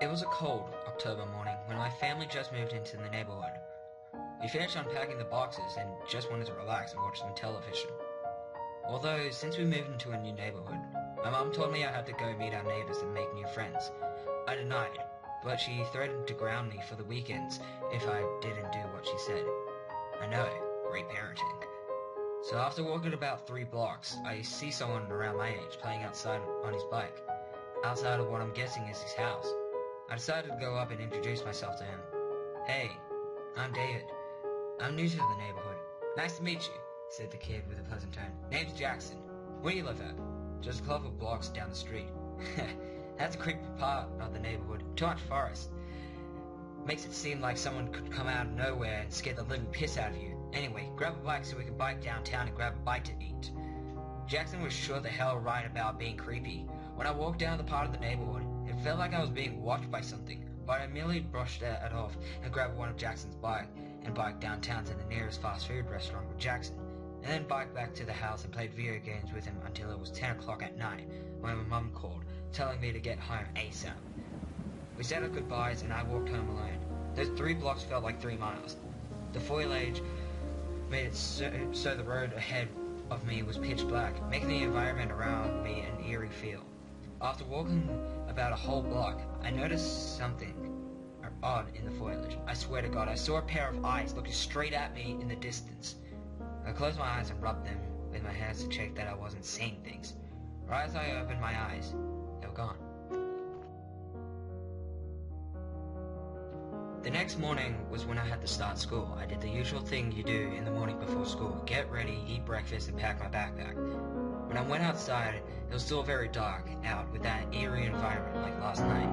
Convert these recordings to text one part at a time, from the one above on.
It was a cold October morning when my family just moved into the neighborhood. We finished unpacking the boxes and just wanted to relax and watch some television. Although, since we moved into a new neighborhood, my mum told me I had to go meet our neighbors and make new friends. I denied, but she threatened to ground me for the weekends if I didn't do what she said. I know, great parenting. So after walking about 3 blocks, I see someone around my age playing outside on his bike, outside of what I'm guessing is his house. I decided to go up and introduce myself to him. "Hey, I'm David. I'm new to the neighborhood." "Nice to meet you," said the kid with a pleasant tone. "Name's Jackson. Where do you live at?" "Just a couple of blocks down the street." "That's a creepy part of the neighborhood. Too much forest. Makes it seem like someone could come out of nowhere and scare the living piss out of you. Anyway, grab a bike so we can bike downtown and grab a bite to eat." Jackson was sure the hell right about being creepy. When I walked down the part of the neighborhood, it felt like I was being watched by something, but I merely brushed it off and grabbed one of Jackson's bike and biked downtown to the nearest fast food restaurant with Jackson, and then biked back to the house and played video games with him until it was 10 o'clock at night when my mum called, telling me to get home ASAP. We said our goodbyes and I walked home alone. Those 3 blocks felt like 3 miles. The foliage made it so the road ahead of me was pitch black, making the environment around me an eerie feel. After walking about a whole block, I noticed something odd in the foliage. I swear to God, I saw a pair of eyes looking straight at me in the distance. I closed my eyes and rubbed them with my hands to check that I wasn't seeing things. Right as I opened my eyes, they were gone. The next morning was when I had to start school. I did the usual thing you do in the morning before school: get ready, eat breakfast, and pack my backpack. When I went outside, it was still very dark out with that eerie environment like last night.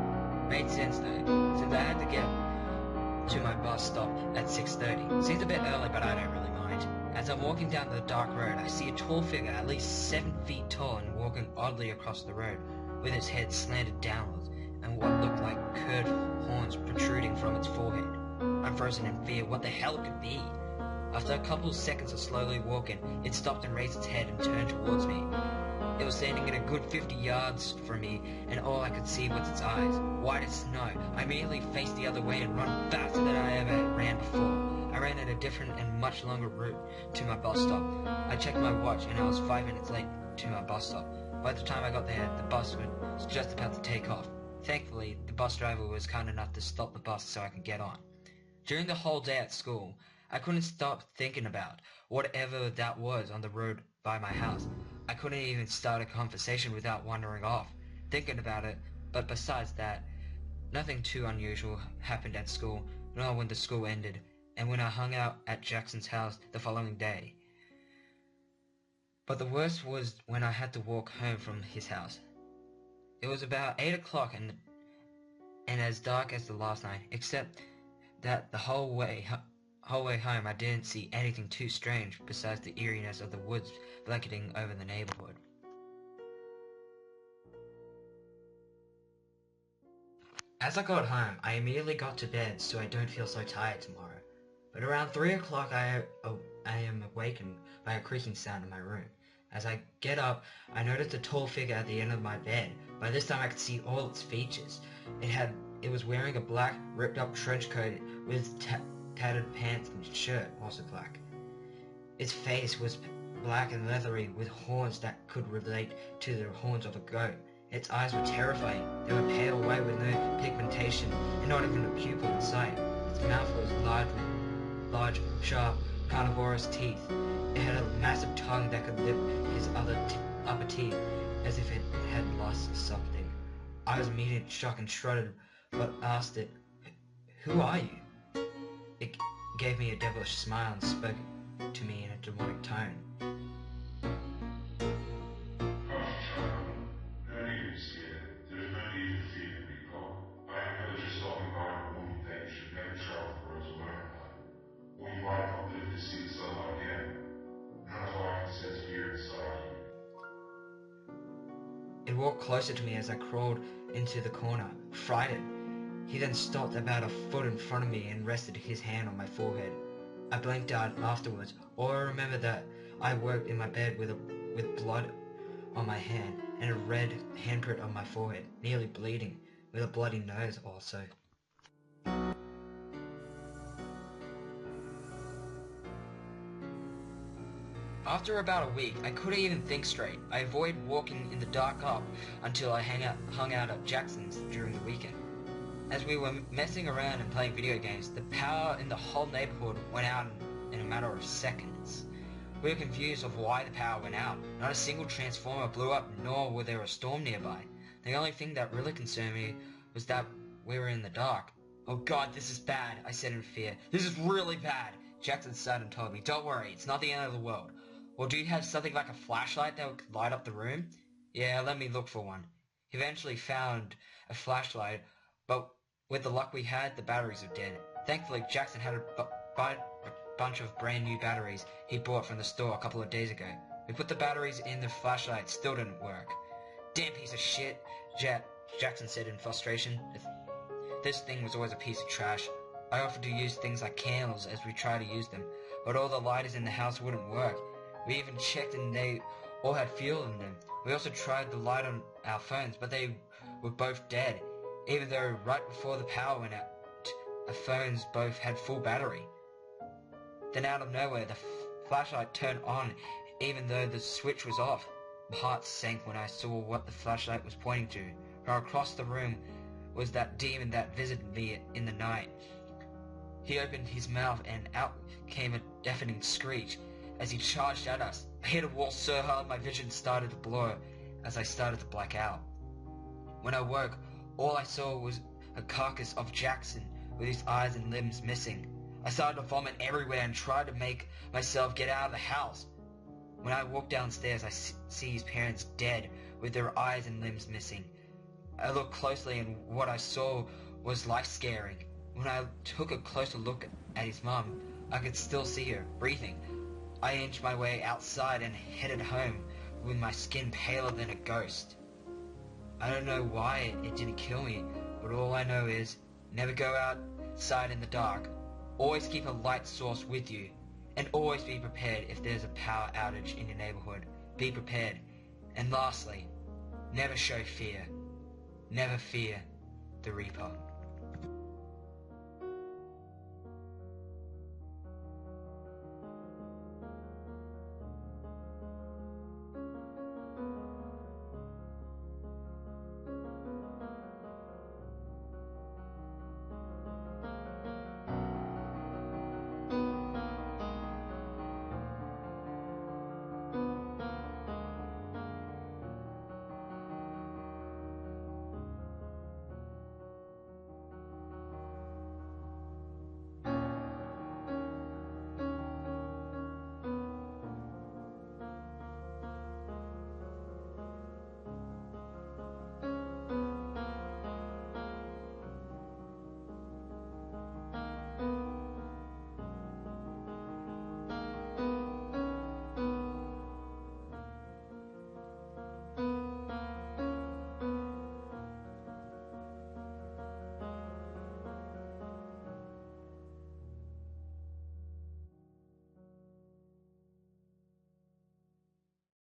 Made sense though, since I had to get to my bus stop at 6:30. Seems a bit early, but I don't really mind. As I'm walking down the dark road, I see a tall figure, at least 7 feet tall, and walking oddly across the road, with its head slanted downwards, and what looked like curved horns protruding from its forehead. I'm frozen in fear. What the hell it could be? After a couple of seconds of slowly walking, it stopped and raised its head and turned towards me. It was standing at a good 50 yards from me, and all I could see was its eyes, white as snow. I immediately faced the other way and ran faster than I ever ran before. I ran at a different and much longer route to my bus stop. I checked my watch and I was 5 minutes late to my bus stop. By the time I got there, the bus was just about to take off. Thankfully, the bus driver was kind enough to stop the bus so I could get on. During the whole day at school, I couldn't stop thinking about whatever that was on the road by my house. I couldn't even start a conversation without wandering off, thinking about it, but besides that, nothing too unusual happened at school, nor when the school ended, and when I hung out at Jackson's house the following day. But the worst was when I had to walk home from his house. It was about 8 o'clock and as dark as the last night, except that the whole way home I didn't see anything too strange besides the eeriness of the woods blanketing over the neighborhood. As I got home, I immediately got to bed so I don't feel so tired tomorrow. But around 3 o'clock I am awakened by a creaking sound in my room. As I get up, I noticed a tall figure at the end of my bed. By this time I could see all its features. It was wearing a black, ripped-up trench coat with tattered pants and shirt, also black. Its face was black and leathery, with horns that could relate to the horns of a goat. Its eyes were terrifying. They were pale white with no pigmentation, and not even a pupil in sight. Its mouth was large, sharp, carnivorous teeth. It had a massive tongue that could lip his upper teeth, as if it had lost something. I was immediately in shock and shuddered, but asked it, "Who are you?" It gave me a devilish smile and spoke to me in a demonic tone. "Hush, child. No need to be scared. There is no need to fear to be gone. I am merely just stopping by to warn you that you should never travel the roads alone at night, or you might not live to see the sunlight again. None of I can sense fear inside you." It walked closer to me as I crawled into the corner, frightened. He then stopped about a foot in front of me and rested his hand on my forehead. I blanked out afterwards. All I remember that I woke in my bed with blood on my hand and a red handprint on my forehead, nearly bleeding. with a bloody nose also. After about a week, I couldn't even think straight. I avoided walking in the dark up until I hung out at Jackson's during the weekend. As we were messing around and playing video games, the power in the whole neighborhood went out in a matter of seconds. We were confused of why the power went out. Not a single transformer blew up, nor was there a storm nearby. The only thing that really concerned me was that we were in the dark. "Oh God, this is bad," I said in fear. "This is really bad." Jackson sighed and told me, "Don't worry, it's not the end of the world." "Well, do you have something like a flashlight that would light up the room?" "Yeah, let me look for one." He eventually found a flashlight, but with the luck we had, the batteries were dead. Thankfully, Jackson had a bunch of brand new batteries he bought from the store a couple of days ago. We put the batteries in the flashlight, still didn't work. "Damn piece of shit," Jackson said in frustration. This thing was always a piece of trash. I offered to use things like candles as we tried to use them, but all the lighters in the house wouldn't work. We even checked and they all had fuel in them. We also tried the light on our phones, but they were both dead, even though right before the power went out, our phones both had full battery. Then out of nowhere, the flashlight turned on, even though the switch was off. My heart sank when I saw what the flashlight was pointing to. From across the room was that demon that visited me in the night. He opened his mouth and out came a deafening screech as he charged at us. I hit a wall so hard my vision started to blur as I started to black out. When I woke, all I saw was a carcass of Jackson with his eyes and limbs missing. I started to vomit everywhere and tried to make myself get out of the house. When I walked downstairs, I see his parents dead with their eyes and limbs missing. I looked closely and what I saw was life-scaring. When I took a closer look at his mum, I could still see her, breathing. I inched my way outside and headed home with my skin paler than a ghost. I don't know why it didn't kill me, but all I know is never go outside in the dark. Always keep a light source with you, and always be prepared if there's a power outage in your neighborhood. Be prepared. And lastly, never show fear. Never fear the Reaper.